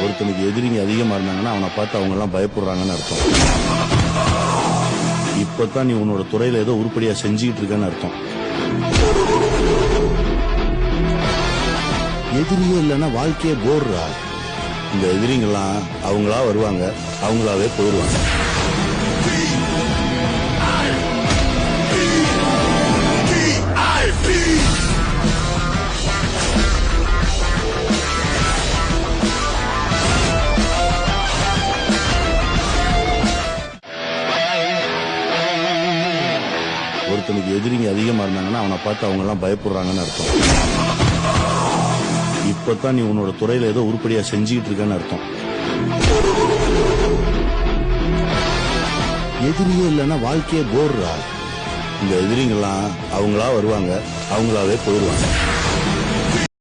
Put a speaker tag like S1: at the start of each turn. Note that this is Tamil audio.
S1: ஒருத்தனுக்கு எதிரிங்க அதிகமா இருந்தாங்கன்னா அவனை பார்த்து அவங்க எல்லாம் பயப்படுறாங்கன்னு அர்த்தம். இப்பதான் நீ உன்னோட துறையில ஏதோ உருப்படியா செஞ்சுக்கிட்டு இருக்கன்னு அர்த்தம். எதிரியே இல்லைன்னா வாழ்க்கையே போடுறா. இந்த எதிரிங்கெல்லாம் அவங்களா வருவாங்க, அவங்களாவே போயிடுவாங்க. ஒருத்தனுக்கு எதிரிங்க அதிகமா இருந்தாங்கன்னா அவனை பார்த்து அவங்க எல்லாம் பயப்படுறாங்கன்னு அர்த்தம். இப்பதான் நீ உன்னோட துறையில ஏதோ உருப்படியா செஞ்சுக்கிட்டு இருக்கன்னு அர்த்தம். எதிரியே இல்லைன்னா வாழ்க்கையே போடுறா. இந்த எதிரிங்கெல்லாம் அவங்களா வருவாங்க, அவங்களாவே போயிடுவாங்க.